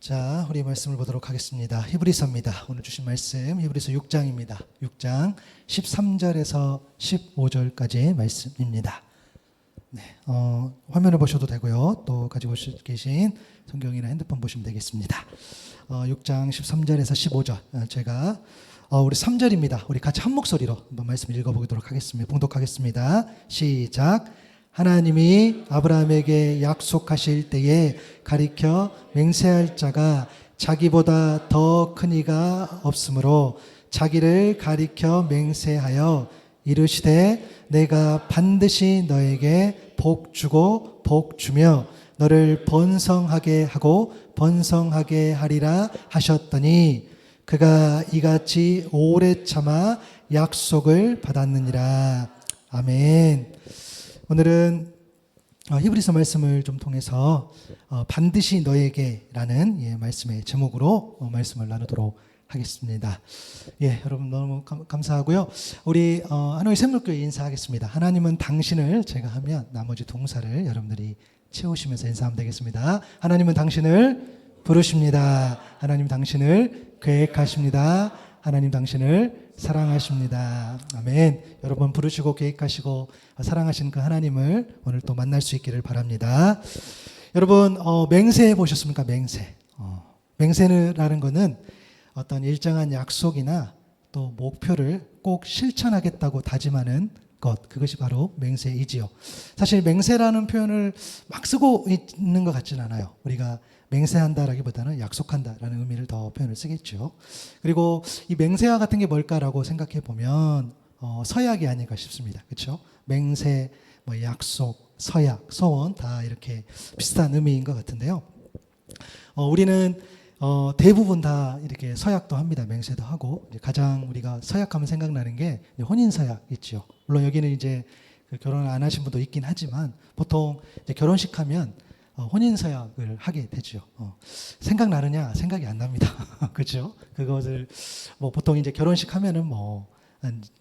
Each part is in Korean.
자, 우리 말씀을 보도록 하겠습니다. 히브리서입니다. 오늘 주신 말씀 히브리서 6장입니다. 6장 13절에서 15절까지의 말씀입니다. 네, 화면을 보셔도 되고요. 또 가지고 계신 성경이나 핸드폰 보시면 되겠습니다. 6장 13절에서 15절 제가 우리 3절입니다. 우리 같이 한 목소리로 한번 말씀 읽어보도록 하겠습니다. 봉독하겠습니다. 시작. 하나님이 아브라함에게 약속하실 때에 가리켜 맹세할 자가 자기보다 더 큰 이가 없으므로 자기를 가리켜 맹세하여 이르시되 내가 반드시 너에게 복 주고 복 주며 너를 번성하게 하고 번성하게 하리라 하셨더니 그가 이같이 오래 참아 약속을 받았느니라. 아멘. 오늘은 히브리서 말씀을 좀 통해서 반드시 너에게라는 말씀의 제목으로 말씀을 나누도록 하겠습니다. 예, 여러분 너무 감사하고요. 우리 하노이 샘물교회 인사하겠습니다. 하나님은 당신을 제가 하면 나머지 동사를 여러분들이 채우시면서 인사하면 되겠습니다. 하나님은 당신을 부르십니다. 하나님 당신을 계획하십니다. 하나님 당신을 사랑하십니다. 아멘. 여러분 부르시고 계획하시고 사랑하시는 그 하나님을 오늘 또 만날 수 있기를 바랍니다. 여러분 맹세해 보셨습니까? 맹세. 맹세라는 것은 어떤 일정한 약속이나 또 목표를 꼭 실천하겠다고 다짐하는 것, 그것이 바로 맹세이지요. 사실 맹세라는 표현을 막 쓰고 있는 것 같지는 않아요. 우리가 맹세한다라기보다는 약속한다라는 의미를 더 표현을 쓰겠죠. 그리고 이 맹세와 같은 게 뭘까라고 생각해 보면 서약이 아닐까 싶습니다. 그렇죠? 맹세, 뭐 약속, 서약, 서원 다 이렇게 비슷한 의미인 것 같은데요. 우리는 대부분 다 이렇게 서약도 합니다. 맹세도 하고 가장 우리가 서약하면 생각나는 게 혼인 서약 있죠. 물론 여기는 이제 결혼을 안 하신 분도 있긴 하지만 보통 이제 결혼식 하면 혼인 서약을 하게 되죠. 생각나느냐? 생각이 안 납니다. 그렇죠? 그것을 뭐 보통 이제 결혼식 하면은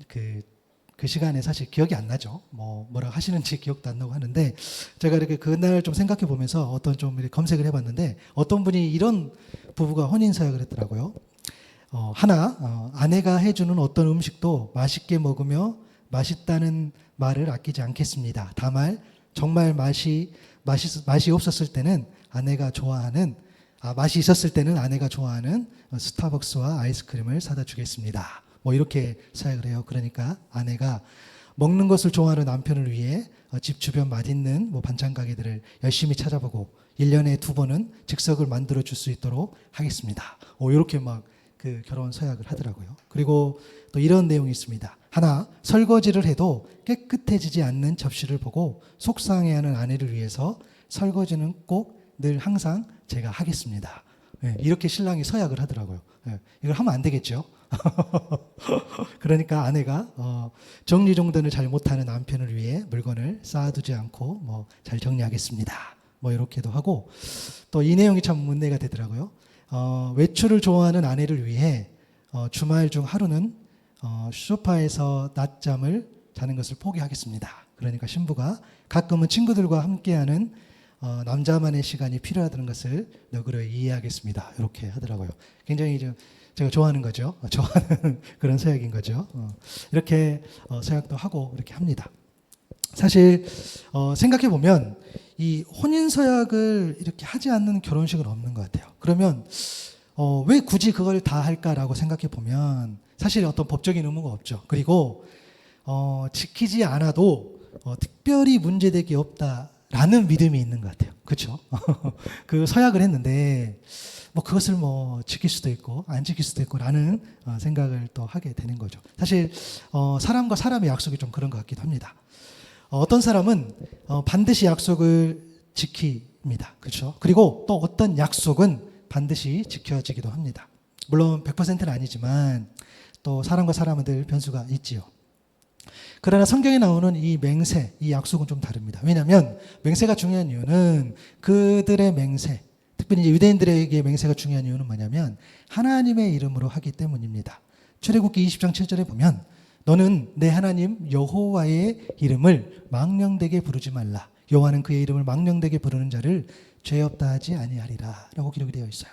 그 시간에 사실 기억이 안 나죠. 뭐라 하시는지 기억도 안 나고 하는데 제가 이렇게 그날 좀 생각해 보면서 어떤 좀 이렇게 검색을 해봤는데 어떤 분이 이런 부부가 혼인 서약을 했더라고요. 아내가 해주는 어떤 음식도 맛있게 먹으며 맛있다는 말을 아끼지 않겠습니다. 다만 정말 맛이 없었을 때는 맛이 있었을 때는 아내가 좋아하는 스타벅스와 아이스크림을 사다 주겠습니다. 뭐 이렇게 서약을 해요. 그러니까 아내가 먹는 것을 좋아하는 남편을 위해 집 주변 맛있는 반찬 가게들을 열심히 찾아보고 1년에 2번은 즉석을 만들어 줄 수 있도록 하겠습니다. 이렇게 막 그 결혼 서약을 하더라고요. 그리고 또 이런 내용이 있습니다. 설거지를 해도 깨끗해지지 않는 접시를 보고 속상해하는 아내를 위해서 설거지는 꼭 늘 항상 제가 하겠습니다. 이렇게 신랑이 서약을 하더라고요. 이걸 하면 안 되겠죠. 그러니까 아내가 정리정돈을 잘 못하는 남편을 위해 물건을 쌓아두지 않고 잘 정리하겠습니다. 이렇게도 하고 또 이 내용이 참 문제가 되더라고요. 외출을 좋아하는 아내를 위해 주말 중 하루는 소파에서 낮잠을 자는 것을 포기하겠습니다. 그러니까 신부가 가끔은 친구들과 함께하는 남자만의 시간이 필요하다는 것을 너그러이 이해하겠습니다. 이렇게 하더라고요. 굉장히 제가 좋아하는 거죠. 좋아하는 그런 서약인 거죠. 이렇게 서약도 하고 이렇게 합니다. 사실 생각해 보면 이 혼인 서약을 이렇게 하지 않는 결혼식은 없는 것 같아요. 그러면 왜 굳이 그걸 다 할까라고 생각해 보면 사실 어떤 법적인 의무가 없죠. 그리고 지키지 않아도 특별히 문제될 게 없다라는 믿음이 있는 것 같아요. 그렇죠? 그 서약을 했는데 그것을 지킬 수도 있고 안 지킬 수도 있고라는 생각을 또 하게 되는 거죠. 사실 사람과 사람의 약속이 좀 그런 것 같기도 합니다. 어떤 사람은 반드시 약속을 지킵니다. 그렇죠? 그리고 또 어떤 약속은 반드시 지켜지기도 합니다. 물론 100%는 아니지만 또 사람과 사람은 늘 변수가 있지요. 그러나 성경에 나오는 이 맹세, 이 약속은 좀 다릅니다. 왜냐하면 맹세가 중요한 이유는 그들의 맹세, 특별히 이제 유대인들에게 맹세가 중요한 이유는 뭐냐면 하나님의 이름으로 하기 때문입니다. 출애굽기 20장 7절에 보면 너는 내 하나님 여호와의 이름을 망령되게 부르지 말라. 여호와는 그의 이름을 망령되게 부르는 자를 죄 없다 하지 아니하리라 라고 기록이 되어 있어요.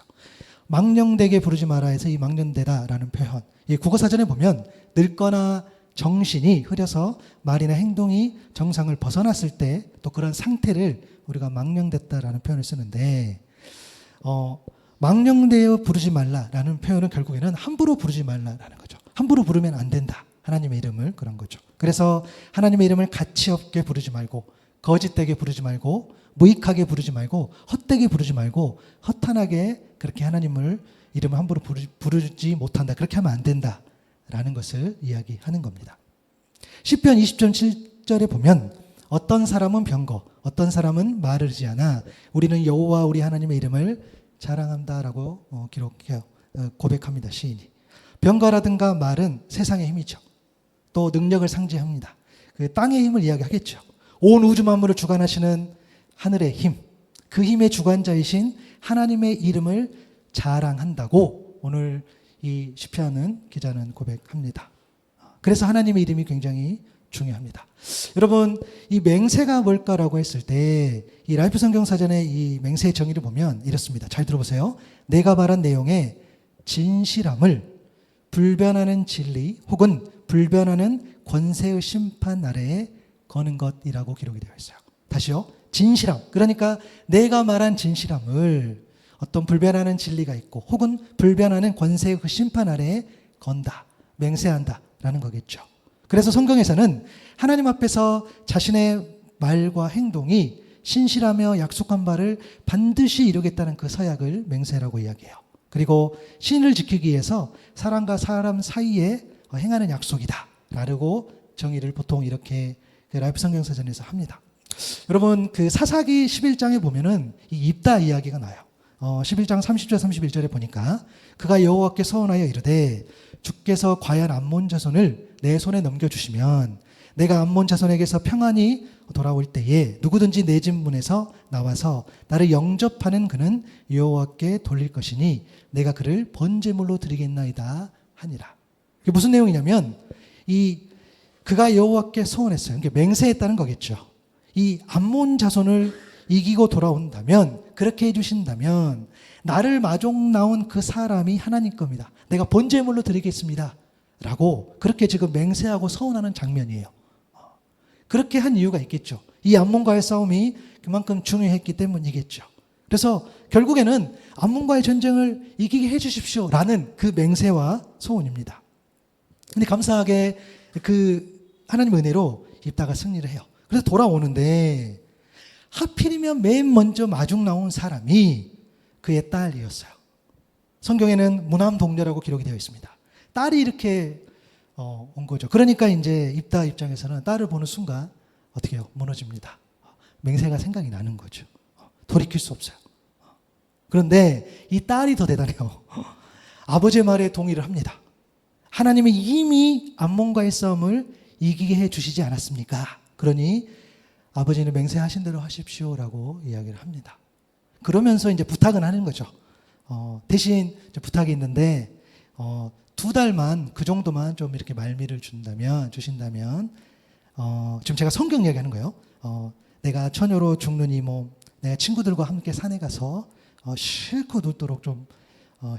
망령되게 부르지 마라 해서 이 망령되다라는 표현, 이 국어사전에 보면 늙거나 정신이 흐려서 말이나 행동이 정상을 벗어났을 때 또 그런 상태를 우리가 망령됐다라는 표현을 쓰는데, 망령되어 부르지 말라라는 표현은 결국에는 함부로 부르지 말라라는 거죠. 함부로 부르면 안 된다. 하나님의 이름을, 그런 거죠. 그래서 하나님의 이름을 가치 없게 부르지 말고, 거짓되게 부르지 말고, 무익하게 부르지 말고, 헛되게 부르지 말고, 허탄하게 그렇게 하나님을 이름을 함부로 부르지 못한다. 그렇게 하면 안 된다라는 것을 이야기하는 겁니다. 시편 20편 7절에 보면 어떤 사람은 병거, 어떤 사람은 마르지 않아 우리는 여호와 우리 하나님의 이름을 자랑한다라고 기록해요. 고백합니다. 시인이. 병거라든가 말은 세상의 힘이죠. 또 능력을 상징합니다. 그 땅의 힘을 이야기하겠죠. 온 우주 만물을 주관하시는 하늘의 힘, 그 힘의 주관자이신 하나님의 이름을 자랑한다고 오늘 이 시편은 기자는 고백합니다. 그래서 하나님의 이름이 굉장히 중요합니다. 여러분, 이 맹세가 뭘까라고 했을 때 이 라이프 성경 사전의 이 맹세의 정의를 보면 이렇습니다. 잘 들어보세요. 내가 말한 내용에 진실함을 불변하는 진리 혹은 불변하는 권세의 심판 아래에 거는 것이라고 기록이 되어 있어요. 다시요. 진실함. 그러니까 내가 말한 진실함을 어떤 불변하는 진리가 있고 혹은 불변하는 권세의 그 심판 아래에 건다. 맹세한다. 라는 거겠죠. 그래서 성경에서는 하나님 앞에서 자신의 말과 행동이 신실하며 약속한 바를 반드시 이루겠다는 그 서약을 맹세라고 이야기해요. 그리고 신을 지키기 위해서 사람과 사람 사이에 행하는 약속이다 라고 정의를 보통 이렇게 라이프 성경사전에서 합니다. 여러분, 그 사사기 11장에 보면은 이 입다 이야기가 나요. 11장 30절 31절에 보니까 그가 여호와께 서원하여 이르되 주께서 과연 암몬 자손을 내 손에 넘겨주시면 내가 암몬 자손에게서 평안히 돌아올 때에 누구든지 내 집 문에서 나와서 나를 영접하는 그는 여호와께 돌릴 것이니 내가 그를 번제물로 드리겠나이다 하니라. 이게 무슨 내용이냐면 그가 여호와께 소원했어요. 이게 맹세했다는 거겠죠. 이 암몬 자손을 이기고 돌아온다면, 그렇게 해주신다면 나를 마종 나온 그 사람이 하나님 겁니다. 내가 번제물로 드리겠습니다 라고 그렇게 지금 맹세하고 서원하는 장면이에요. 그렇게 한 이유가 있겠죠. 이 암몬과의 싸움이 그만큼 중요했기 때문이겠죠. 그래서 결국에는 암몬과의 전쟁을 이기게 해주십시오 라는 그 맹세와 소원입니다. 근데 감사하게 그 하나님 은혜로 입다가 승리를 해요. 그래서 돌아오는데 하필이면 맨 먼저 마중 나온 사람이 그의 딸이었어요. 성경에는 무남동녀라고 기록이 되어 있습니다. 딸이 이렇게 온 거죠. 그러니까 이제 입다 입장에서는 딸을 보는 순간 어떻게 해요? 무너집니다. 맹세가 생각이 나는 거죠. 돌이킬 수 없어요. 그런데 이 딸이 더 대단해요. 아버지의 말에 동의를 합니다. 하나님이 이미 암몬과의 싸움을 이기게 해 주시지 않았습니까? 그러니 아버지는 맹세하신 대로 하십시오라고 이야기를 합니다. 그러면서 이제 부탁은 하는 거죠. 대신 부탁이 있는데 2달만 그 정도만 좀 이렇게 말미를 주신다면 지금 제가 성경 이야기하는 거예요. 내가 처녀로 죽느니 내가 친구들과 함께 산에 가서 실컷 웃도록 좀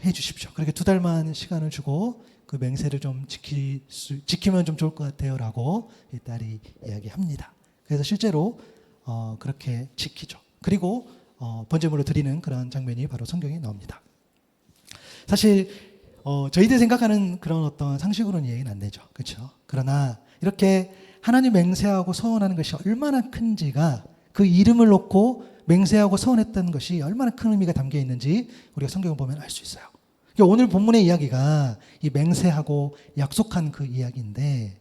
해주십시오. 그렇게 2달만 시간을 주고 그 맹세를 좀 지키면 좀 좋을 것 같아요라고 이 딸이 이야기합니다. 그래서 실제로 그렇게 지키죠. 그리고 번제물로 드리는 그런 장면이 바로 성경에 나옵니다. 사실 저희들이 생각하는 그런 어떤 상식으로는 이해는 안 되죠. 그렇죠? 그러나 이렇게 하나님 맹세하고 서원하는 것이 얼마나 큰지가, 그 이름을 놓고 맹세하고 서원했다는 것이 얼마나 큰 의미가 담겨 있는지 우리가 성경을 보면 알 수 있어요. 오늘 본문의 이야기가 이 맹세하고 약속한 그 이야기인데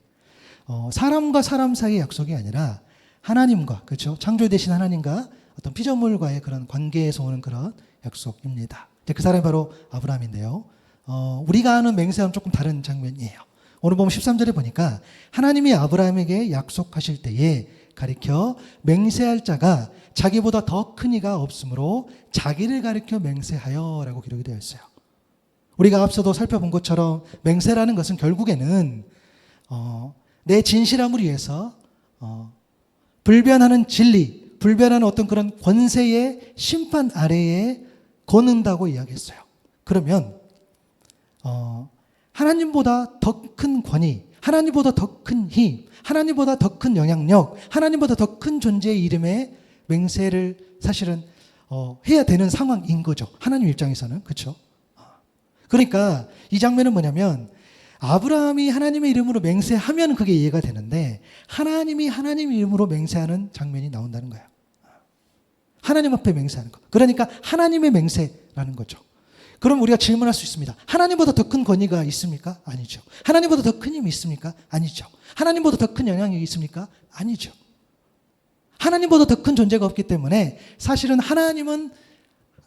사람과 사람 사이의 약속이 아니라 하나님과, 그렇죠? 창조되신 하나님과 어떤 피조물과의 그런 관계에서 오는 그런 약속입니다. 그 사람이 바로 아브라함인데요. 우리가 아는 맹세와는 조금 다른 장면이에요. 오늘 보면 13절에 보니까 하나님이 아브라함에게 약속하실 때에 가리켜 맹세할 자가 자기보다 더 큰 이가 없으므로 자기를 가리켜 맹세하여 라고 기록이 되어 있어요. 우리가 앞서도 살펴본 것처럼 맹세라는 것은 결국에는 내 진실함을 위해서 불변하는 진리, 불변하는 어떤 그런 권세의 심판 아래에 거는다고 이야기했어요. 그러면 하나님보다 더 큰 권위, 하나님보다 더 큰 힘, 하나님보다 더 큰 영향력, 하나님보다 더 큰 존재의 이름에 맹세를 사실은 해야 되는 상황인 거죠. 하나님 입장에서는. 그렇죠? 그러니까 이 장면은 뭐냐면 아브라함이 하나님의 이름으로 맹세하면 그게 이해가 되는데 하나님이 하나님 이름으로 맹세하는 장면이 나온다는 거예요. 하나님 앞에 맹세하는 거. 그러니까 하나님의 맹세라는 거죠. 그럼 우리가 질문할 수 있습니다. 하나님보다 더 큰 권위가 있습니까? 아니죠. 하나님보다 더 큰 힘이 있습니까? 아니죠. 하나님보다 더 큰 영향력이 있습니까? 아니죠. 하나님보다 더 큰 존재가 없기 때문에 사실은 하나님은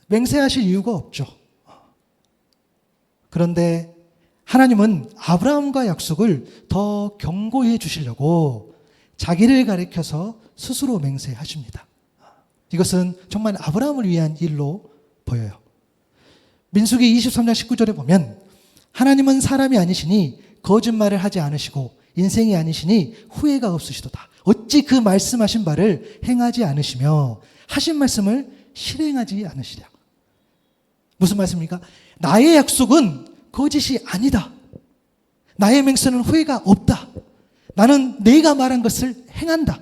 맹세하실 이유가 없죠. 그런데 하나님은 아브라함과 약속을 더 견고히 해 주시려고 자기를 가리켜서 스스로 맹세하십니다. 이것은 정말 아브라함을 위한 일로 보여요. 민수기 23장 19절에 보면 하나님은 사람이 아니시니 거짓말을 하지 않으시고 인생이 아니시니 후회가 없으시도다. 어찌 그 말씀하신 바를 행하지 않으시며 하신 말씀을 실행하지 않으시랴. 무슨 말씀입니까? 나의 약속은 거짓이 아니다. 나의 맹세는 후회가 없다. 나는 내가 말한 것을 행한다.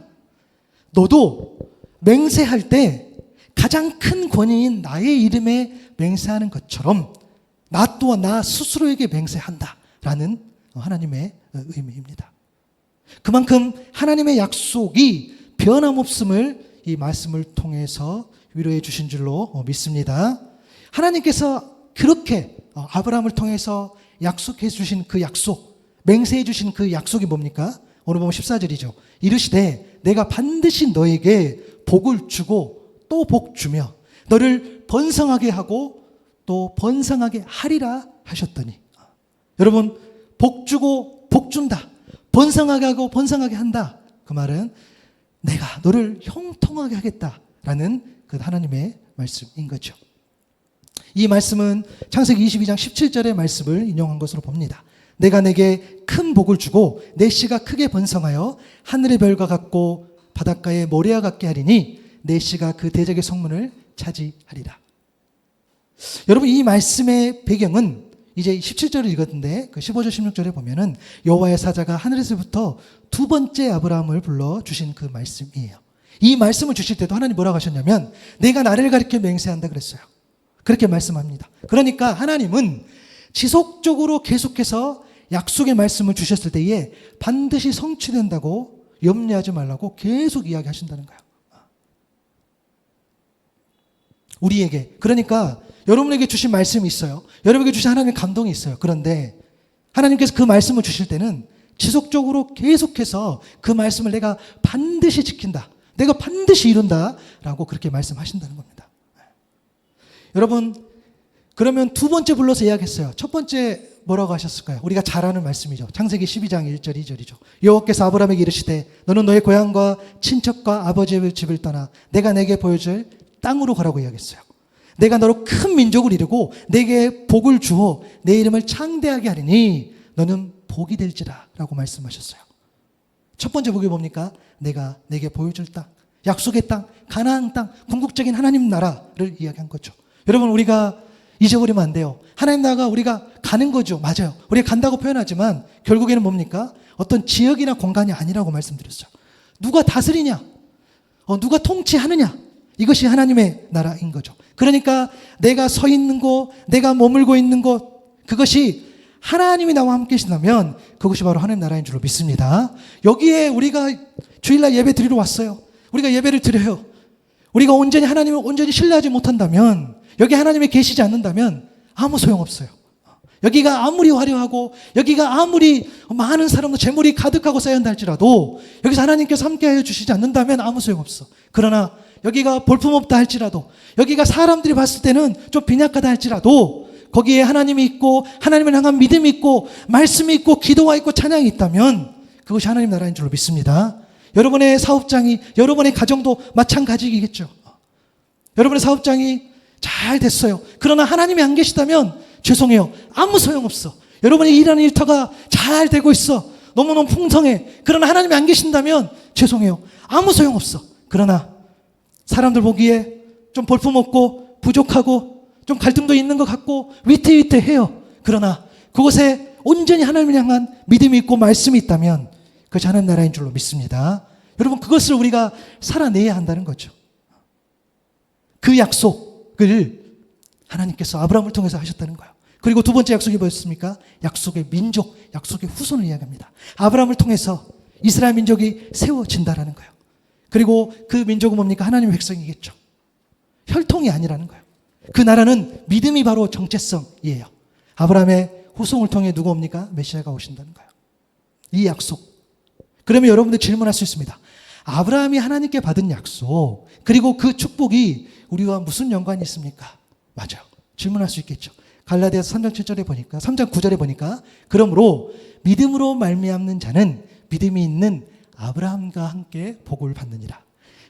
너도 맹세할 때 가장 큰 권위인 나의 이름에 맹세하는 것처럼 나 또한 나 스스로에게 맹세한다 라는 하나님의 의미입니다. 그만큼 하나님의 약속이 변함없음을 이 말씀을 통해서 위로해 주신 줄로 믿습니다. 하나님께서 그렇게 아브라함을 통해서 약속해 주신 그 약속, 맹세해 주신 그 약속이 뭡니까? 오늘 보면 14절이죠. 이르시되 내가 반드시 너에게 복을 주고 또 복 주며 너를 번성하게 하고 또 번성하게 하리라 하셨더니, 여러분, 복 주고 복 준다, 번성하게 하고 번성하게 한다, 그 말은 내가 너를 형통하게 하겠다라는 그 하나님의 말씀인 거죠. 이 말씀은 창세기 22장 17절의 말씀을 인용한 것으로 봅니다. 내가 내게 큰 복을 주고 내 씨가 크게 번성하여 하늘의 별과 같고 바닷가의 모래와 같게 하리니 내 씨가 그 대적의 성문을 차지하리라. 여러분, 이 말씀의 배경은 이제 17절을 읽었는데 그 15절 16절에 보면은 여호와의 사자가 하늘에서부터 두 번째 아브라함을 불러 주신 그 말씀이에요. 이 말씀을 주실 때도 하나님 뭐라고 하셨냐면 내가 나를 가리켜 맹세한다 그랬어요. 그렇게 말씀합니다. 그러니까 하나님은 지속적으로 계속해서 약속의 말씀을 주셨을 때에 반드시 성취된다고 염려하지 말라고 계속 이야기하신다는 거예요. 우리에게, 그러니까 여러분에게 주신 말씀이 있어요. 여러분에게 주신 하나님의 감동이 있어요. 그런데 하나님께서 그 말씀을 주실 때는 지속적으로 계속해서 그 말씀을 내가 반드시 지킨다, 내가 반드시 이룬다 라고 그렇게 말씀하신다는 겁니다. 여러분, 그러면 두 번째 불러서 이야기했어요. 첫 번째 뭐라고 하셨을까요? 우리가 잘 아는 말씀이죠. 창세기 12장 1절 2절이죠. 여호와께서 아브라함에게 이르시되 너는 너의 고향과 친척과 아버지의 집을 떠나 내가 내게 보여줄 땅으로 가라고 이야기했어요. 내가 너로 큰 민족을 이루고 내게 복을 주어 내 이름을 창대하게 하리니 너는 복이 될지라 라고 말씀하셨어요. 첫 번째 복이 뭡니까? 내가 내게 보여줄 땅, 약속의 땅, 가나안 땅, 궁극적인 하나님 나라를 이야기한 거죠. 여러분, 우리가 잊어버리면 안 돼요. 하나님 나라가 우리가 가는 거죠. 맞아요. 우리가 간다고 표현하지만 결국에는 뭡니까? 어떤 지역이나 공간이 아니라고 말씀드렸어요. 누가 다스리냐? 누가 통치하느냐? 이것이 하나님의 나라인 거죠. 그러니까 내가 서 있는 곳, 내가 머물고 있는 곳, 그것이 하나님이 나와 함께 계신다면 그것이 바로 하나님 나라인 줄로 믿습니다. 여기에 우리가 주일날 예배 드리러 왔어요. 우리가 예배를 드려요. 우리가 온전히 하나님을 온전히 신뢰하지 못한다면, 여기 하나님이 계시지 않는다면 아무 소용없어요. 여기가 아무리 화려하고 여기가 아무리 많은 사람도 재물이 가득하고 쌓여한다 할지라도 여기서 하나님께서 함께하여 주시지 않는다면 아무 소용없어. 그러나 여기가 볼품없다 할지라도, 여기가 사람들이 봤을 때는 좀 빈약하다 할지라도 거기에 하나님이 있고 하나님을 향한 믿음이 있고 말씀이 있고 기도가 있고 찬양이 있다면 그것이 하나님 나라인 줄로 믿습니다. 여러분의 사업장이, 여러분의 가정도 마찬가지이겠죠. 여러분의 사업장이 잘 됐어요. 그러나 하나님이 안 계시다면 죄송해요, 아무 소용없어. 여러분이 일하는 일터가 잘 되고 있어, 너무너무 풍성해. 그러나 하나님이 안 계신다면 죄송해요, 아무 소용없어. 그러나 사람들 보기에 좀 볼품없고 부족하고 좀 갈등도 있는 것 같고 위태위태해요. 그러나 그곳에 온전히 하나님을 향한 믿음이 있고 말씀이 있다면 그것이 하나님 나라인 줄로 믿습니다. 여러분, 그것을 우리가 살아내야 한다는 거죠. 그 약속을 하나님께서 아브라함을 통해서 하셨다는 거예요. 그리고 두 번째 약속이 뭐였습니까? 약속의 민족, 약속의 후손을 이야기합니다. 아브라함을 통해서 이스라엘 민족이 세워진다라는 거예요. 그리고 그 민족은 뭡니까? 하나님의 백성이겠죠. 혈통이 아니라는 거예요. 그 나라는 믿음이 바로 정체성이에요. 아브라함의 후손을 통해 누가 옵니까? 메시아가 오신다는 거예요. 이 약속. 그러면 여러분들 질문할 수 있습니다. 아브라함이 하나님께 받은 약속, 그리고 그 축복이 우리와 무슨 연관이 있습니까? 맞아요. 질문할 수 있겠죠. 갈라디아서 3장 7절에 보니까, 3장 9절에 보니까, 그러므로 믿음으로 말미암는 자는 믿음이 있는 아브라함과 함께 복을 받느니라.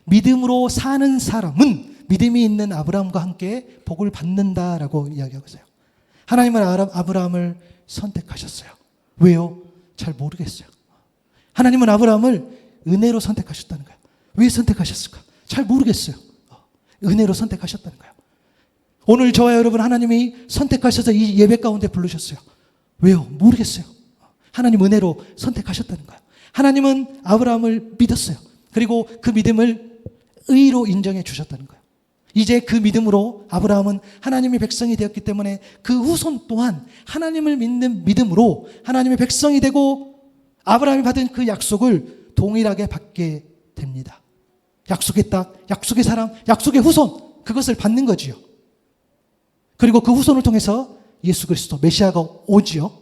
믿음으로 사는 사람은 믿음이 있는 아브라함과 함께 복을 받는다라고 이야기하고 있어요. 하나님은 아브라함을 선택하셨어요. 왜요? 잘 모르겠어요. 하나님은 아브라함을 은혜로 선택하셨다는 거예요. 왜 선택하셨을까? 잘 모르겠어요. 은혜로 선택하셨다는 거예요. 오늘 저와 여러분 하나님이 선택하셔서 이 예배 가운데 부르셨어요. 왜요? 모르겠어요. 하나님 은혜로 선택하셨다는 거예요. 하나님은 아브라함을 믿었어요. 그리고 그 믿음을 의로 인정해 주셨다는 거예요. 이제 그 믿음으로 아브라함은 하나님의 백성이 되었기 때문에 그 후손 또한 하나님을 믿는 믿음으로 하나님의 백성이 되고 아브라함이 받은 그 약속을 동일하게 받게 됩니다. 약속의 땅, 약속의 사람, 약속의 후손, 그것을 받는 거지요. 그리고 그 후손을 통해서 예수 그리스도 메시아가 오지요.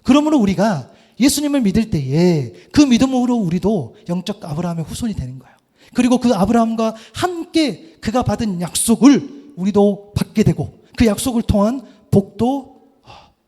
그러므로 우리가 예수님을 믿을 때에 그 믿음으로 우리도 영적 아브라함의 후손이 되는 거예요. 그리고 그 아브라함과 함께 그가 받은 약속을 우리도 받게 되고 그 약속을 통한 복도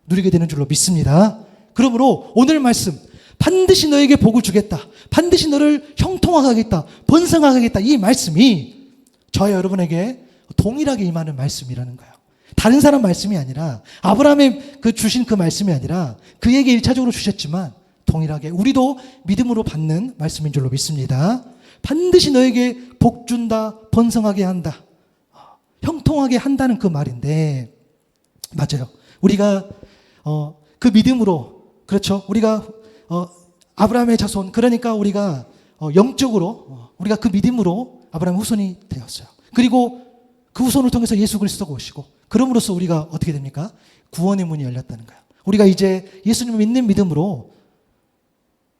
누리게 되는 줄로 믿습니다. 그러므로 오늘 말씀, 반드시 너에게 복을 주겠다, 반드시 너를 형통하게 하겠다, 번성하게 하겠다, 이 말씀이 저와 여러분에게 동일하게 임하는 말씀이라는 거예요. 다른 사람 말씀이 아니라, 아브라함의 주신 그 말씀이 아니라 그에게 1차적으로 주셨지만 동일하게 우리도 믿음으로 받는 말씀인 줄로 믿습니다. 반드시 너에게 복 준다, 번성하게 한다, 형통하게 한다는 그 말인데, 맞아요. 우리가 그 믿음으로, 그렇죠, 우리가 아브라함의 자손, 그러니까 우리가 영적으로 우리가 그 믿음으로 아브라함의 후손이 되었어요. 그리고 그 후손을 통해서 예수 그리스도가 오시고, 그럼으로써 우리가 어떻게 됩니까? 구원의 문이 열렸다는 거예요. 우리가 이제 예수님을 믿는 믿음으로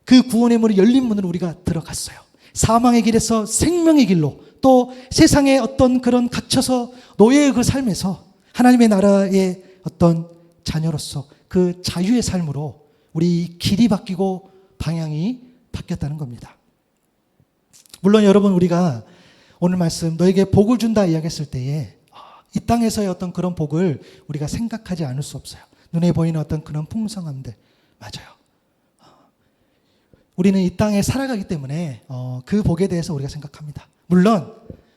그 구원의 문이 열린 문으로 우리가 들어갔어요. 사망의 길에서 생명의 길로, 또 세상의 어떤 그런 갇혀서 노예의 그 삶에서 하나님의 나라의 어떤 자녀로서 그 자유의 삶으로 우리 길이 바뀌고 방향이 바뀌었다는 겁니다. 물론 여러분, 우리가 오늘 말씀 너에게 복을 준다 이야기했을 때에 이 땅에서의 어떤 그런 복을 우리가 생각하지 않을 수 없어요. 눈에 보이는 어떤 그런 풍성함들, 맞아요. 우리는 이 땅에 살아가기 때문에 그 복에 대해서 우리가 생각합니다. 물론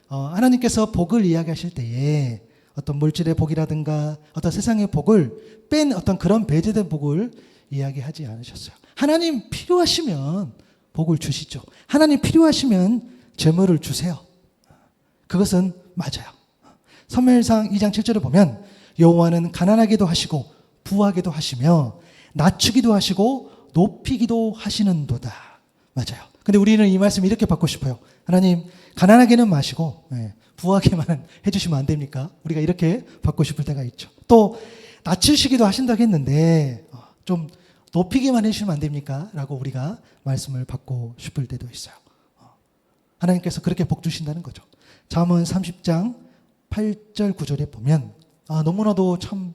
하나님께서 복을 이야기하실 때에 어떤 물질의 복이라든가 어떤 세상의 복을 뺀 어떤 그런 배제된 복을 이야기하지 않으셨어요. 하나님 필요하시면 복을 주시죠. 하나님 필요하시면 재물을 주세요. 그것은 맞아요. 사무엘상 2장 7절을 보면 여호와는 가난하게도 하시고 부하게도 하시며 낮추기도 하시고 높이기도 하시는도다. 맞아요. 근데 우리는 이 말씀 이렇게 받고 싶어요. 하나님, 가난하게는 마시고 부하게만 해주시면 안 됩니까? 우리가 이렇게 받고 싶을 때가 있죠. 또 낮추시기도 하신다고 했는데 좀 높이기만 해주시면 안 됩니까? 라고 우리가 말씀을 받고 싶을 때도 있어요. 하나님께서 그렇게 복 주신다는 거죠. 잠언 30장 8절 9절에 보면 너무나도 참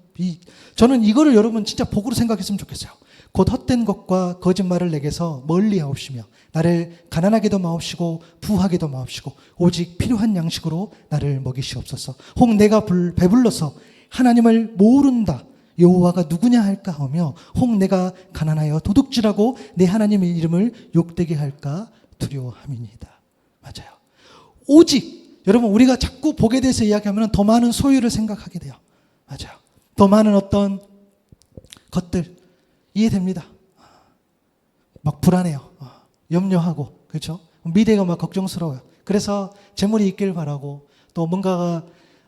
저는 이거를 여러분 진짜 복으로 생각했으면 좋겠어요. 곧 헛된 것과 거짓말을 내게서 멀리 하옵시며 나를 가난하게도 마옵시고 부하게도 마옵시고 오직 필요한 양식으로 나를 먹이시옵소서. 혹 내가 배불러서 하나님을 모른다, 여호와가 누구냐 할까 하며 혹 내가 가난하여 도둑질하고 내 하나님의 이름을 욕되게 할까 두려워함이니이다. 맞아요. 오직 여러분, 우리가 자꾸 복에 대해서 이야기하면 더 많은 소유를 생각하게 돼요. 맞아요. 더 많은 어떤 것들, 이해됩니다. 막 불안해요. 염려하고, 그렇죠? 미래가 막 걱정스러워요. 그래서 재물이 있길 바라고, 또 뭔가가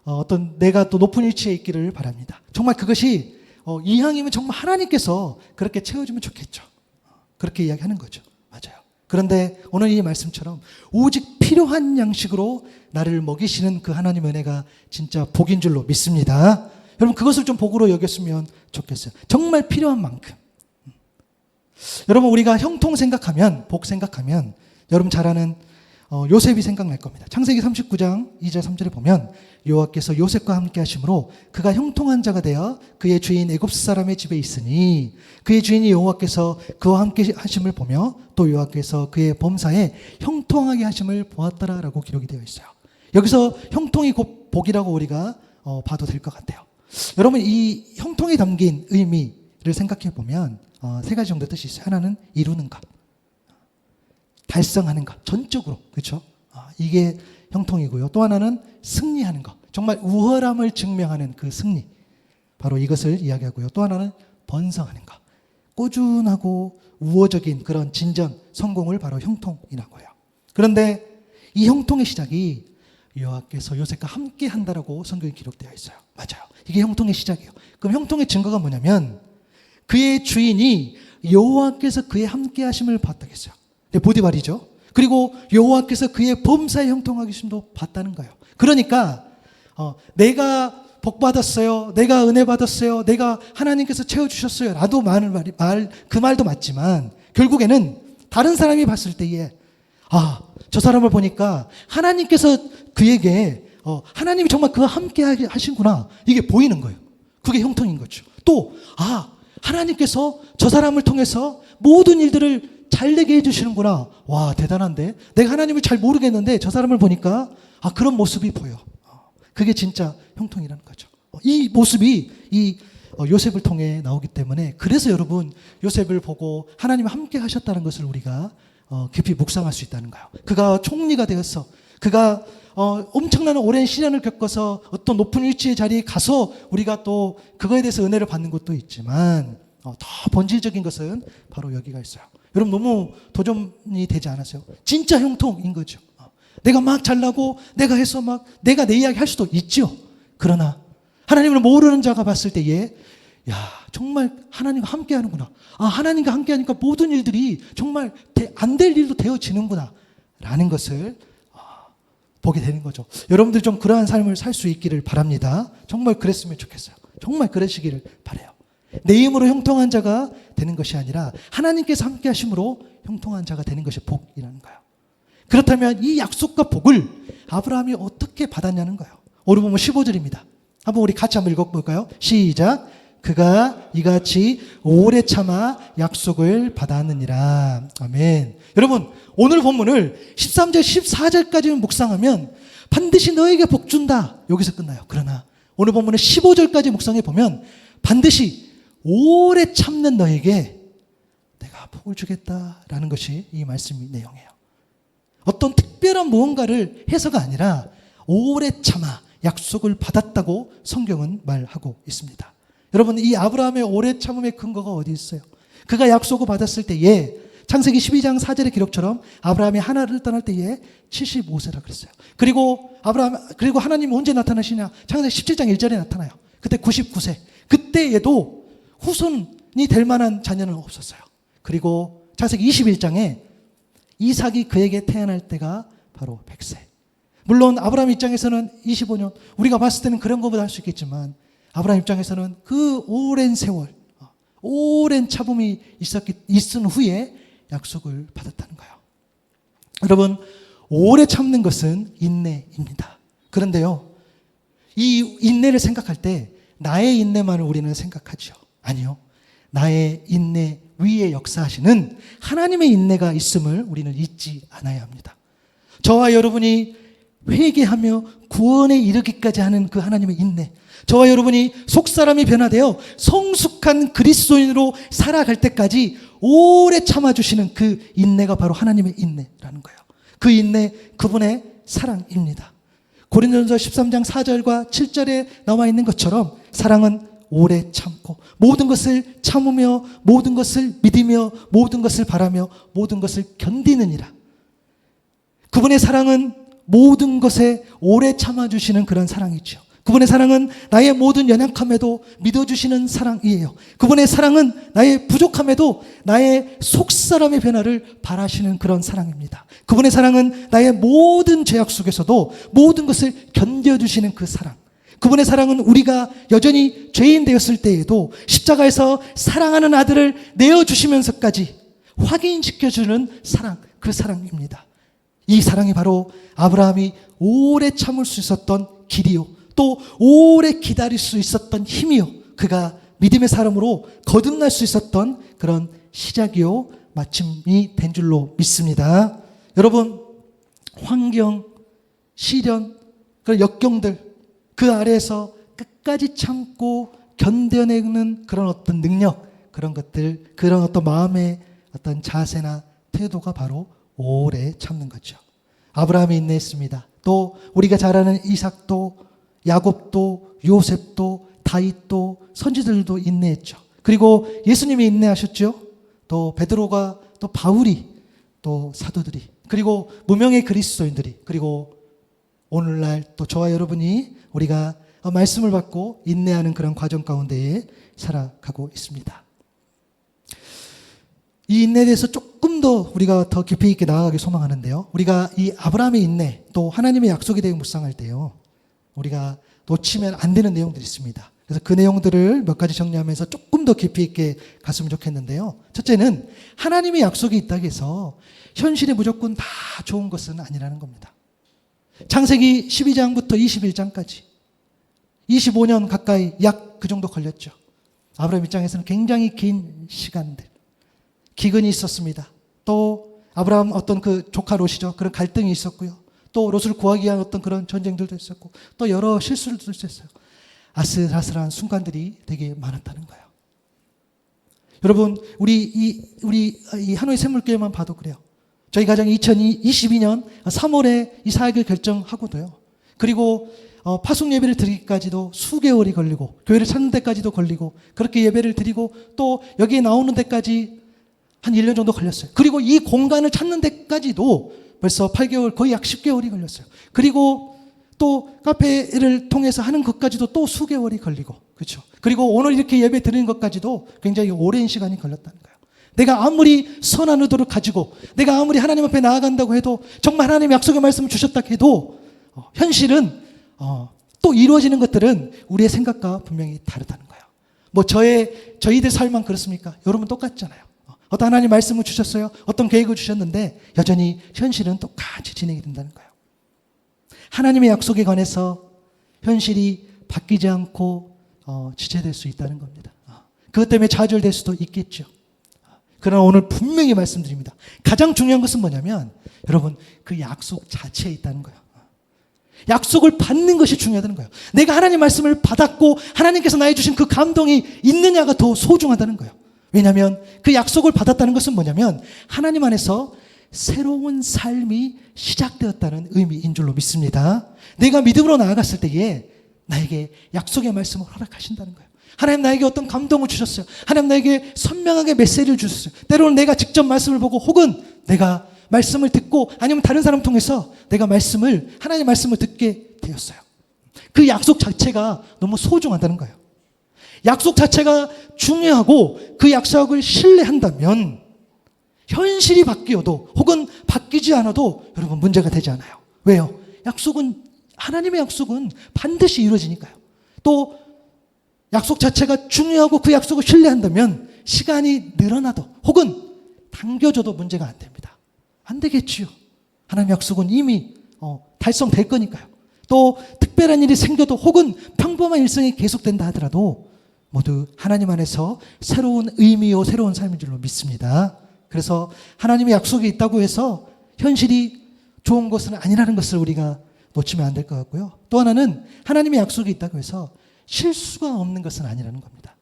어떤 내가 또 높은 위치에 있기를 바랍니다. 정말 그것이 이왕이면 정말 하나님께서 그렇게 채워주면 좋겠죠. 그렇게 이야기하는 거죠. 맞아요. 그런데 오늘 이 말씀처럼 오직 필요한 양식으로 나를 먹이시는 그 하나님의 은혜가 진짜 복인 줄로 믿습니다. 여러분 그것을 좀 복으로 여겼으면 좋겠어요. 정말 필요한 만큼. 여러분 우리가 형통 생각하면, 복 생각하면 여러분 잘 아는 요셉이 생각날 겁니다. 창세기 39장 2절 3절에 보면 여호와께서 요셉과 함께 하심으로 그가 형통한 자가 되어 그의 주인 애굽 사람의 집에 있으니 그의 주인이 여호와께서 그와 함께 하심을 보며 또 여호와께서 그의 범사에 형통하게 하심을 보았더라라고 기록이 되어 있어요. 여기서 형통이 곧 복이라고 우리가 봐도 될 것 같아요. 여러분 이 형통에 담긴 의미를 생각해 보면 세 가지 정도 뜻이 있어요. 하나는 이루는 것, 달성하는 것, 전적으로, 그렇죠? 이게 형통이고요. 또 하나는 승리하는 것, 정말 우월함을 증명하는 그 승리, 바로 이것을 이야기하고요. 또 하나는 번성하는 것, 꾸준하고 우호적인 그런 진전, 성공을 바로 형통이라고 해요. 그런데 이 형통의 시작이 여호와께서 요셉과 함께 한다라고 성경에 기록되어 있어요. 맞아요. 이게 형통의 시작이에요. 그럼 형통의 증거가 뭐냐면 그의 주인이 여호와께서 그의 함께 하심을 봤다고 했어요. 보디발이죠. 그리고 여호와께서 그의 범사에 형통하심도 봤다는 거예요. 그러니까 내가 복 받았어요. 내가 은혜 받았어요. 내가 하나님께서 채워주셨어요. 라도 그 말도 맞지만 결국에는 다른 사람이 봤을 때에 저 사람을 보니까 하나님께서 그에게 하나님이 정말 그와 함께 하신구나. 이게 보이는 거예요. 그게 형통인 거죠. 또 하나님께서 저 사람을 통해서 모든 일들을 잘 되게 해주시는구나. 와, 대단한데? 내가 하나님을 잘 모르겠는데 저 사람을 보니까 그런 모습이 보여. 그게 진짜 형통이라는 거죠. 이 모습이 이 요셉을 통해 나오기 때문에 그래서 여러분 요셉을 보고 하나님이 함께 하셨다는 것을 우리가 깊이 묵상할 수 있다는 거예요. 그가 총리가 되어서 그가 엄청난 오랜 시련을 겪어서 어떤 높은 위치의 자리에 가서 우리가 또 그거에 대해서 은혜를 받는 것도 있지만 더 본질적인 것은 바로 여기가 있어요. 여러분 너무 도전이 되지 않았어요? 진짜 형통인 거죠. 내가 막 잘나고 내가 해서 막 내가 내 이야기 할 수도 있죠. 그러나 하나님을 모르는 자가 봤을 때에 정말 하나님과 함께 하는구나. 하나님과 함께 하니까 모든 일들이 정말 안 될 일도 되어지는구나 라는 것을 보게 되는 거죠. 여러분들 좀 그러한 삶을 살 수 있기를 바랍니다. 정말 그랬으면 좋겠어요. 정말 그러시기를 바라요. 내 힘으로 형통한 자가 되는 것이 아니라 하나님께서 함께 하심으로 형통한 자가 되는 것이 복이라는 거예요. 그렇다면 이 약속과 복을 아브라함이 어떻게 받았냐는 거예요. 오늘 보면 15절입니다. 한번 우리 같이 한번 읽어볼까요? 시작. 그가 이같이 오래 참아 약속을 받았느니라. 아멘. 여러분 오늘 본문을 13절 14절까지 묵상하면 반드시 너에게 복 준다. 여기서 끝나요. 그러나 오늘 본문을 15절까지 묵상해 보면 반드시 오래 참는 너에게 내가 복을 주겠다라는 것이 이 말씀의 내용이에요. 어떤 특별한 무언가를 해서가 아니라 오래 참아 약속을 받았다고 성경은 말하고 있습니다. 여러분 이 아브라함의 오래 참음의 근거가 어디 있어요? 그가 약속을 받았을 때에 창세기 12장 4절의 기록처럼 아브라함이 하나를 떠날 때에 75세라 그랬어요. 그리고 하나님이 언제 나타나시냐? 창세기 17장 1절에 나타나요. 그때 99세. 그때에도 후손이 될 만한 자녀는 없었어요. 그리고 창세기 21장에 이삭이 그에게 태어날 때가 바로 100세. 물론 아브라함 입장에서는 25년, 우리가 봤을 때는 그런 것보다 할 수 있겠지만 아브라함 입장에서는 그 오랜 세월, 오랜 참음이 있은 후에 약속을 받았다는 거예요. 여러분, 오래 참는 것은 인내입니다. 그런데요, 이 인내를 생각할 때 나의 인내만을 우리는 생각하죠. 아니요. 나의 인내 위에 역사하시는 하나님의 인내가 있음을 우리는 잊지 않아야 합니다. 저와 여러분이 회개하며 구원에 이르기까지 하는 그 하나님의 인내, 저와 여러분이 속사람이 변화되어 성숙한 그리스도인으로 살아갈 때까지 오래 참아주시는 그 인내가 바로 하나님의 인내라는 거예요. 그 인내, 그분의 사랑입니다. 고린도전서 13장 4절과 7절에 나와 있는 것처럼 사랑은 오래 참고 모든 것을 참으며 모든 것을 믿으며 모든 것을 바라며 모든 것을 견디느니라. 그분의 사랑은 모든 것에 오래 참아주시는 그런 사랑이죠. 그분의 사랑은 나의 모든 연약함에도 믿어주시는 사랑이에요. 그분의 사랑은 나의 부족함에도 나의 속사람의 변화를 바라시는 그런 사랑입니다. 그분의 사랑은 나의 모든 죄악 속에서도 모든 것을 견뎌주시는 그 사랑. 그분의 사랑은 우리가 여전히 죄인 되었을 때에도 십자가에서 사랑하는 아들을 내어주시면서까지 확인시켜주는 사랑, 그 사랑입니다. 이 사랑이 바로 아브라함이 오래 참을 수 있었던 길이요, 또 오래 기다릴 수 있었던 힘이요, 그가 믿음의 사람으로 거듭날 수 있었던 그런 시작이요 마침이 된 줄로 믿습니다. 여러분, 환경, 시련, 그런 역경들 그 아래에서 끝까지 참고 견뎌내는 그런 어떤 능력, 그런 것들, 그런 어떤 마음의 어떤 자세나 태도가 바로 오래 참는 거죠. 아브라함이 인내했습니다. 또 우리가 잘 아는 이삭도, 야곱도, 요셉도, 다윗도, 선지들도 인내했죠. 그리고 예수님이 인내하셨죠. 또 베드로가, 또 바울이, 또 사도들이, 그리고 무명의 그리스도인들이, 그리고 오늘날 또 저와 여러분이 우리가 말씀을 받고 인내하는 그런 과정 가운데에 살아가고 있습니다. 이 인내에 대해서 조금 더 우리가 더 깊이 있게 나아가길 소망하는데요. 우리가 이 아브라함의 인내, 또 하나님의 약속에 대해 묵상할 때요, 우리가 놓치면 안 되는 내용들이 있습니다. 그래서 그 내용들을 몇 가지 정리하면서 조금 더 깊이 있게 갔으면 좋겠는데요. 첫째는 하나님의 약속이 있다고 해서 현실에 무조건 다 좋은 것은 아니라는 겁니다. 창세기 12장부터 21장까지 25년 가까이 약 그 정도 걸렸죠. 아브라함 입장에서는 굉장히 긴 시간들, 기근이 있었습니다. 또 아브라함 어떤 그 조카 롯이죠. 그런 갈등이 있었고요. 또 롯을 구하기 위한 어떤 그런 전쟁들도 있었고, 또 여러 실수들도 있었어요. 아슬아슬한 순간들이 되게 많았다는 거예요. 여러분, 우리 이 하노이 샘물교회만 봐도 그래요. 저희 가정이 2022년 3월에 이 사역을 결정하고도요. 그리고 파송 예배를 드리기까지도 수개월이 걸리고, 교회를 찾는 데까지도 걸리고, 그렇게 예배를 드리고 또 여기에 나오는 데까지 한 1년 정도 걸렸어요. 그리고 이 공간을 찾는 데까지도 벌써 8개월, 거의 약 10개월이 걸렸어요. 그리고 또 카페를 통해서 하는 것까지도 또 수개월이 걸리고, 그렇죠. 그리고 오늘 이렇게 예배 드리는 것까지도 굉장히 오랜 시간이 걸렸다는 거예요. 내가 아무리 선한 의도를 가지고, 내가 아무리 하나님 앞에 나아간다고 해도, 정말 하나님 약속의 말씀을 주셨다 해도 현실은 또 이루어지는 것들은 우리의 생각과 분명히 다르다는 거예요. 뭐 저희들 삶만 그렇습니까? 여러분 똑같잖아요. 어떤 하나님 말씀을 주셨어요. 어떤 계획을 주셨는데 여전히 현실은 똑같이 진행이 된다는 거예요. 하나님의 약속에 관해서 현실이 바뀌지 않고 지체될 수 있다는 겁니다. 그것 때문에 좌절될 수도 있겠죠. 그러나 오늘 분명히 말씀드립니다. 가장 중요한 것은 뭐냐면, 여러분, 그 약속 자체에 있다는 거예요. 약속을 받는 것이 중요하다는 거예요. 내가 하나님 말씀을 받았고 하나님께서 나에게 주신 그 감동이 있느냐가 더 소중하다는 거예요. 왜냐하면 그 약속을 받았다는 것은 뭐냐면, 하나님 안에서 새로운 삶이 시작되었다는 의미인 줄로 믿습니다. 내가 믿음으로 나아갔을 때에 나에게 약속의 말씀을 허락하신다는 거예요. 하나님 나에게 어떤 감동을 주셨어요. 하나님 나에게 선명하게 메시지를 주셨어요. 때로는 내가 직접 말씀을 보고, 혹은 내가 말씀을 듣고, 아니면 다른 사람 통해서 내가 하나님의 말씀을 듣게 되었어요. 그 약속 자체가 너무 소중하다는 거예요. 약속 자체가 중요하고 그 약속을 신뢰한다면 현실이 바뀌어도, 혹은 바뀌지 않아도 여러분 문제가 되지 않아요. 왜요? 하나님의 약속은 반드시 이루어지니까요. 또 약속 자체가 중요하고 그 약속을 신뢰한다면 시간이 늘어나도, 혹은 당겨져도 문제가 안 됩니다. 안 되겠지요. 하나님의 약속은 이미 달성될 거니까요. 또 특별한 일이 생겨도, 혹은 평범한 일상이 계속된다 하더라도 모두 하나님 안에서 새로운 의미요, 새로운 삶인 줄로 믿습니다. 그래서 하나님의 약속이 있다고 해서 현실이 좋은 것은 아니라는 것을 우리가 놓치면 안 될 것 같고요. 또 하나는 하나님의 약속이 있다고 해서 실수가 없는 것은 아니라는 겁니다.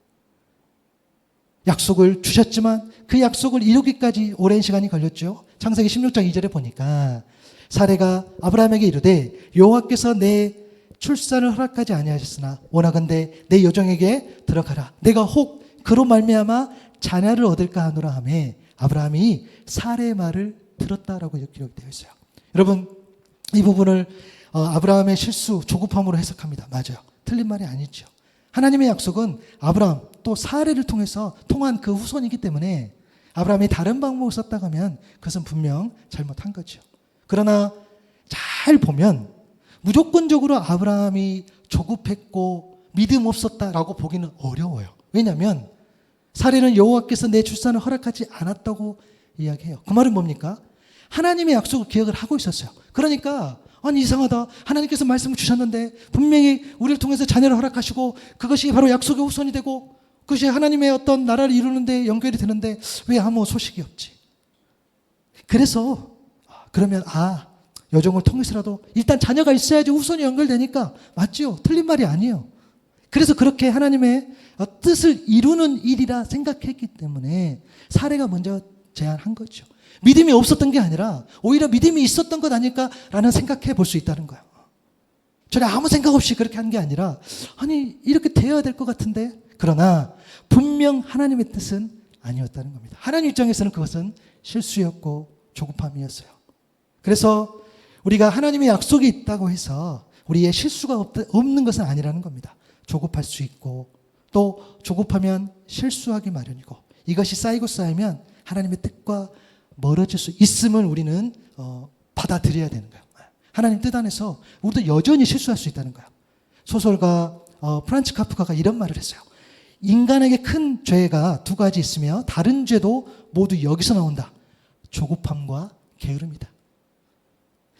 약속을 주셨지만 그 약속을 이루기까지 오랜 시간이 걸렸죠. 창세기 16장 2절에 보니까 사레가 아브라함에게 이르되, 여호와께서 내 출산을 허락하지 아니하셨으나 원하건대 내 여종에게 들어가라. 내가 혹 그로 말미암아 자녀를 얻을까 하노라 하며 아브라함이 사레의 말을 들었다라고 기록되어 있어요. 여러분, 이 부분을 아브라함의 실수, 조급함으로 해석합니다. 맞아요. 틀린 말이 아니죠. 하나님의 약속은 아브라함 또 사례를 통해서 통한 그 후손이기 때문에 아브라함이 다른 방법을 썼다고 하면 그것은 분명 잘못한 거죠. 그러나 잘 보면 무조건적으로 아브라함이 조급했고 믿음 없었다라고 보기는 어려워요. 왜냐하면 사례는 여호와께서 내 출산을 허락하지 않았다고 이야기해요. 그 말은 뭡니까? 하나님의 약속을 기억을 하고 있었어요. 그러니까 아니 이상하다. 하나님께서 말씀을 주셨는데 분명히 우리를 통해서 자녀를 허락하시고 그것이 바로 약속의 후손이 되고 그것이 하나님의 어떤 나라를 이루는 데 연결이 되는데 왜 아무 소식이 없지? 그래서 그러면 여정을 통해서라도 일단 자녀가 있어야지 후손이 연결되니까 맞죠? 틀린 말이 아니에요. 그래서 그렇게 하나님의 뜻을 이루는 일이라 생각했기 때문에 사례가 먼저 제안한 거죠. 믿음이 없었던 게 아니라 오히려 믿음이 있었던 것 아닐까라는 생각해 볼 수 있다는 거예요. 전혀 아무 생각 없이 그렇게 한 게 아니라 아니 이렇게 되어야 될 것 같은데 그러나 분명 하나님의 뜻은 아니었다는 겁니다. 하나님 입장에서는 그것은 실수였고 조급함이었어요. 그래서 우리가 하나님의 약속이 있다고 해서 우리의 실수가 없는 것은 아니라는 겁니다. 조급할 수 있고 또 조급하면 실수하기 마련이고 이것이 쌓이고 쌓이면 하나님의 뜻과 멀어질 수 있음을 우리는 받아들여야 되는 거예요. 하나님 뜻 안에서 우리도 여전히 실수할 수 있다는 거예요. 소설가 프란츠 카프카가 이런 말을 했어요. 인간에게 큰 죄가 두 가지 있으며 다른 죄도 모두 여기서 나온다. 조급함과 게으름이다.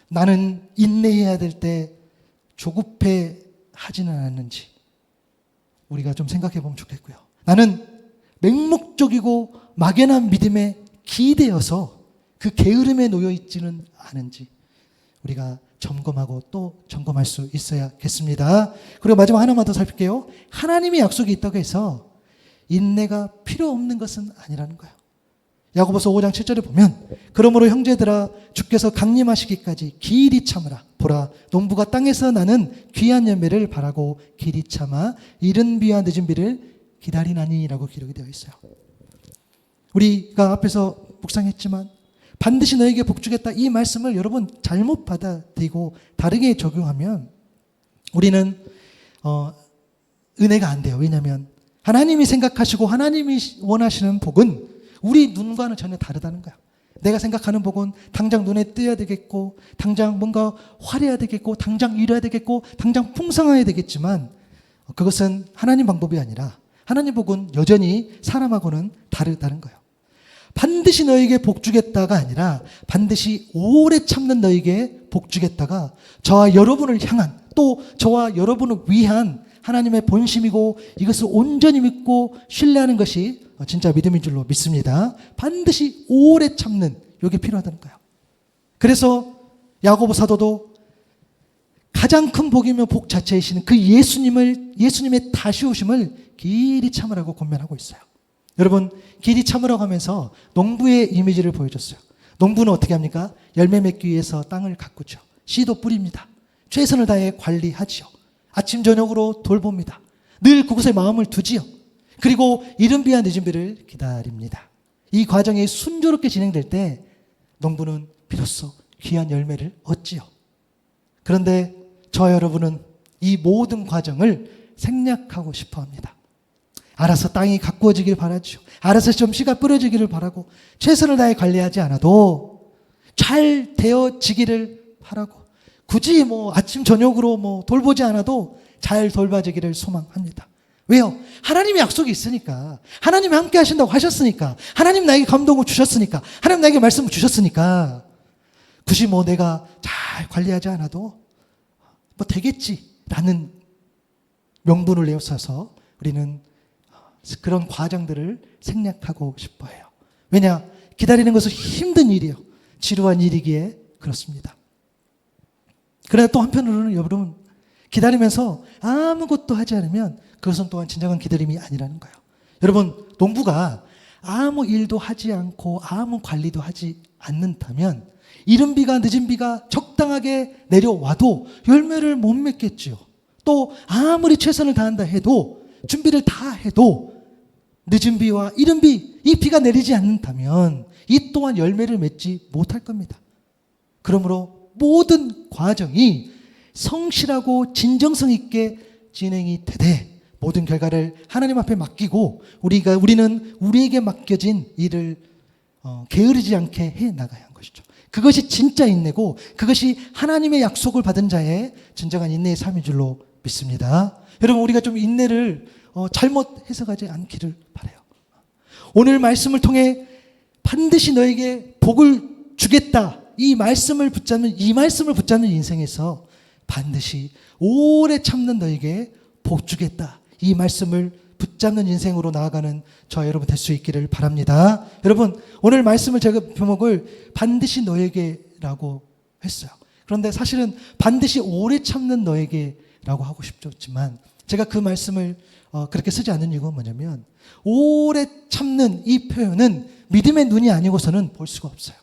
나는 인내해야 될 때 조급해 하지는 않았는지 우리가 좀 생각해 보면 좋겠고요. 나는 맹목적이고 막연한 믿음에 기대어서 그 게으름에 놓여 있지는 않은지 우리가 점검하고 또 점검할 수 있어야겠습니다. 그리고 마지막 하나만 더 살필게요. 하나님의 약속이 있다고 해서 인내가 필요 없는 것은 아니라는 거예요. 야고보서 5장 7절에 보면 그러므로 형제들아 주께서 강림하시기까지 길이 참으라. 보라 농부가 땅에서 나는 귀한 열매를 바라고 길이 참아 이른 비와 늦은 비를 기다리나니라고 기록이 되어 있어요. 우리가 앞에서 묵상했지만 반드시 너에게 복주겠다 이 말씀을 여러분 잘못 받아들이고 다르게 적용하면 우리는 은혜가 안 돼요. 왜냐하면 하나님이 생각하시고 하나님이 원하시는 복은 우리 눈과는 전혀 다르다는 거야. 내가 생각하는 복은 당장 눈에 띄어야 되겠고 당장 뭔가 화려해야 되겠고 당장 이뤄야 되겠고 당장 풍성해야 되겠지만 그것은 하나님 방법이 아니라 하나님 복은 여전히 사람하고는 다르다는 거예요. 반드시 너에게 복 주겠다가 아니라 반드시 오래 참는 너에게 복 주겠다가 저와 여러분을 향한 또 저와 여러분을 위한 하나님의 본심이고 이것을 온전히 믿고 신뢰하는 것이 진짜 믿음인 줄로 믿습니다. 반드시 오래 참는 이게 필요하다는 거예요. 그래서 야고보 사도도 가장 큰 복이며 복 자체이시는 그 예수님의 다시 오심을 길이 참으라고 권면하고 있어요. 여러분 길이 참으라고 하면서 농부의 이미지를 보여줬어요. 농부는 어떻게 합니까? 열매 맺기 위해서 땅을 가꾸죠. 씨도 뿌립니다. 최선을 다해 관리하지요. 아침 저녁으로 돌봅니다. 늘 그곳에 마음을 두지요. 그리고 이른 비와 늦은 비를 기다립니다. 이 과정이 순조롭게 진행될 때 농부는 비로소 귀한 열매를 얻지요. 그런데 저 여러분은 이 모든 과정을 생략하고 싶어 합니다. 알아서 땅이 가꾸어지길 바라죠. 알아서 좀 씨가 뿌려지기를 바라고 최선을 다해 관리하지 않아도 잘 되어지기를 바라고 굳이 아침 저녁으로 돌보지 않아도 잘 돌봐지기를 소망합니다. 왜요? 하나님의 약속이 있으니까 하나님이 함께 하신다고 하셨으니까 하나님 나에게 감동을 주셨으니까 하나님 나에게 말씀을 주셨으니까 굳이 내가 잘 관리하지 않아도 되겠지라는 명분을 내어서 우리는 그런 과정들을 생략하고 싶어 해요. 왜냐? 기다리는 것은 힘든 일이에요. 지루한 일이기에 그렇습니다. 그러나 또 한편으로는 여러분 기다리면서 아무것도 하지 않으면 그것은 또한 진정한 기다림이 아니라는 거예요. 여러분 농부가 아무 일도 하지 않고 아무 관리도 하지 않는다면 이른 비가 늦은 비가 적당하게 내려와도 열매를 못 맺겠지요. 또 아무리 최선을 다한다 해도 준비를 다 해도 늦은 비와 이른 비, 이 비가 내리지 않는다면 이 또한 열매를 맺지 못할 겁니다. 그러므로 모든 과정이 성실하고 진정성 있게 진행이 되되 모든 결과를 하나님 앞에 맡기고 우리는 우리에게 맡겨진 일을 게으르지 않게 해 나가야 한 것이죠. 그것이 진짜 인내고 그것이 하나님의 약속을 받은 자의 진정한 인내의 삶인 줄로 믿습니다. 여러분, 우리가 좀 인내를 잘못 해석하지 않기를 바라요. 오늘 말씀을 통해 반드시 너에게 복을 주겠다, 이 말씀을 붙잡는 인생에서 반드시 오래 참는 너에게 복 주겠다, 이 말씀을 붙잡는 인생으로 나아가는 저와 여러분 될 수 있기를 바랍니다. 여러분, 오늘 말씀을 제가 제목을 반드시 너에게라고 했어요. 그런데 사실은 반드시 오래 참는 너에게라고 하고 싶었지만 제가 그 말씀을 그렇게 쓰지 않는 이유가 뭐냐면, 오래 참는 이 표현은 믿음의 눈이 아니고서는 볼 수가 없어요.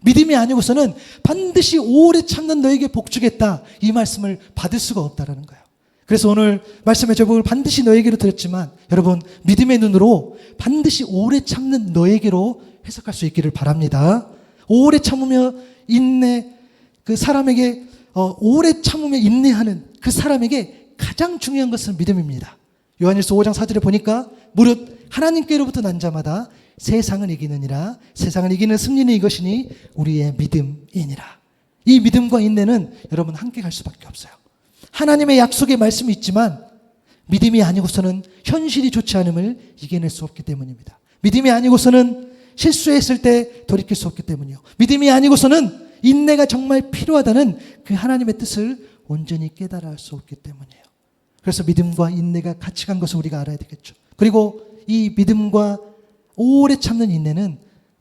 믿음이 아니고서는 반드시 오래 참는 너에게 복 주겠다, 이 말씀을 받을 수가 없다라는 거예요. 그래서 오늘 말씀의 제목을 반드시 너에게로 드렸지만, 여러분, 믿음의 눈으로 반드시 오래 참는 너에게로 해석할 수 있기를 바랍니다. 오래 참으며 그 사람에게 오래 참으며 인내하는 그 사람에게 가장 중요한 것은 믿음입니다. 요한일서 5장 4절에 보니까 무릇 하나님께로부터 난 자마다 세상을 이기느니라, 세상을 이기는 승리는 이것이니 우리의 믿음이니라. 이 믿음과 인내는 여러분 함께 갈 수밖에 없어요. 하나님의 약속의 말씀이 있지만 믿음이 아니고서는 현실이 좋지 않음을 이겨낼 수 없기 때문입니다. 믿음이 아니고서는 실수했을 때 돌이킬 수 없기 때문이요. 믿음이 아니고서는 인내가 정말 필요하다는 그 하나님의 뜻을 온전히 깨달아 할 수 없기 때문이에요. 그래서 믿음과 인내가 같이 간 것을 우리가 알아야 되겠죠. 그리고 이 믿음과 오래 참는 인내는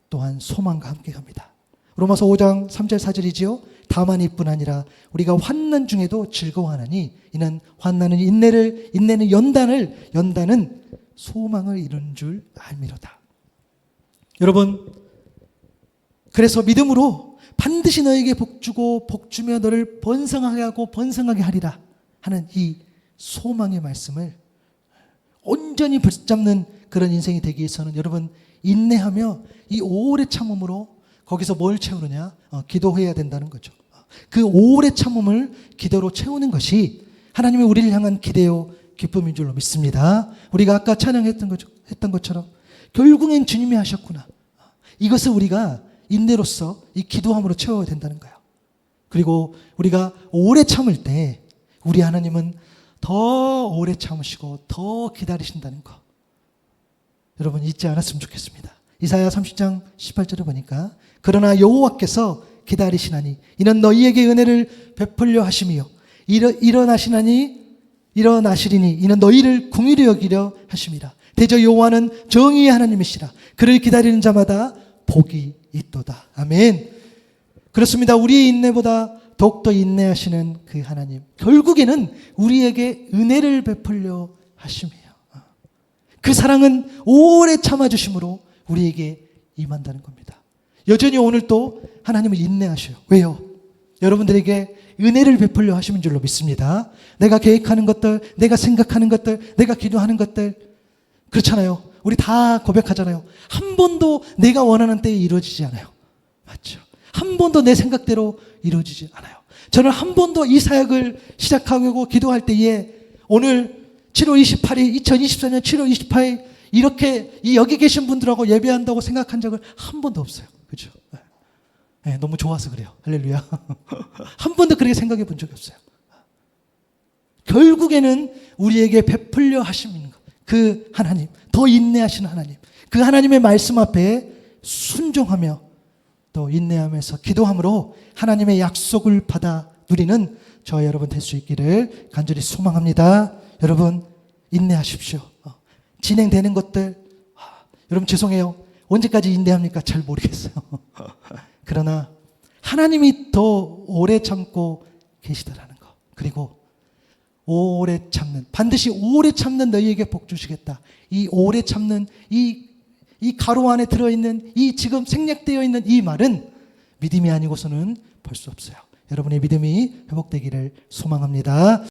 또한 소망과 함께 갑니다. 로마서 5장 3절 4절이지요. 다만 이뿐 아니라 우리가 환난 중에도 즐거워하나니 이는 환난은 인내는 연단은 소망을 이루는 줄 알미로다. 여러분, 그래서 믿음으로 반드시 너에게 복 주고 복 주며 너를 번성하게 하고 번성하게 하리라 하는 이 소망의 말씀을 온전히 붙잡는 그런 인생이 되기 위해서는 여러분, 인내하며 이 오래 참음으로 거기서 뭘 채우느냐? 기도해야 된다는 거죠. 그 오래 참음을 기도로 채우는 것이 하나님의 우리를 향한 기대요 기쁨인 줄로 믿습니다. 우리가 아까 찬양했던 것처럼 결국엔 주님이 하셨구나, 이것을 우리가 인내로서 이 기도함으로 채워야 된다는 거예요. 그리고 우리가 오래 참을 때 우리 하나님은 더 오래 참으시고 더 기다리신다는 거, 여러분 잊지 않았으면 좋겠습니다. 이사야 30장 18절에 보니까 그러나 여호와께서 기다리시나니 이는 너희에게 은혜를 베풀려 하심이요 일어나시리니 이는 너희를 긍휼히 여기려 하심이라. 대저 여호와는 정의의 하나님이시라. 그를 기다리는 자마다 복이 있도다. 아멘. 그렇습니다. 우리의 인내보다 더욱더 인내하시는 그 하나님, 결국에는 우리에게 은혜를 베풀려 하심이에요. 그 사랑은 오래 참아주심으로 우리에게 임한다는 겁니다. 여전히 오늘 또 하나님은 인내하셔요. 왜요? 여러분들에게 은혜를 베풀려 하시는 줄로 믿습니다. 내가 계획하는 것들, 내가 생각하는 것들, 내가 기도하는 것들, 그렇잖아요. 우리 다 고백하잖아요. 한 번도 내가 원하는 때에 이루어지지 않아요. 맞죠? 한 번도 내 생각대로 이루어지지 않아요. 저는 한 번도 이 사역을 시작하고 기도할 때에 오늘 7월 28일, 2024년 7월 28일 이렇게 여기 계신 분들하고 예배한다고 생각한 적은 한 번도 없어요. 그렇죠? 네, 너무 좋아서 그래요. 할렐루야. 한 번도 그렇게 생각해 본 적이 없어요. 결국에는 우리에게 베풀려 하시는 것, 그 하나님, 더 인내하시는 하나님, 그 하나님의 말씀 앞에 순종하며 또 인내하면서 기도함으로 하나님의 약속을 받아 누리는 저와 여러분 될 수 있기를 간절히 소망합니다. 여러분 인내하십시오. 진행되는 것들, 여러분 죄송해요. 언제까지 인내합니까? 잘 모르겠어요. 그러나 하나님이 더 오래 참고 계시다라는 거, 그리고 오래 참는, 반드시 오래 참는 너희에게 복 주시겠다. 이 오래 참는 이 가로 안에 들어있는 이 지금 생략되어 있는 이 말은 믿음이 아니고서는 볼 수 없어요. 여러분의 믿음이 회복되기를 소망합니다.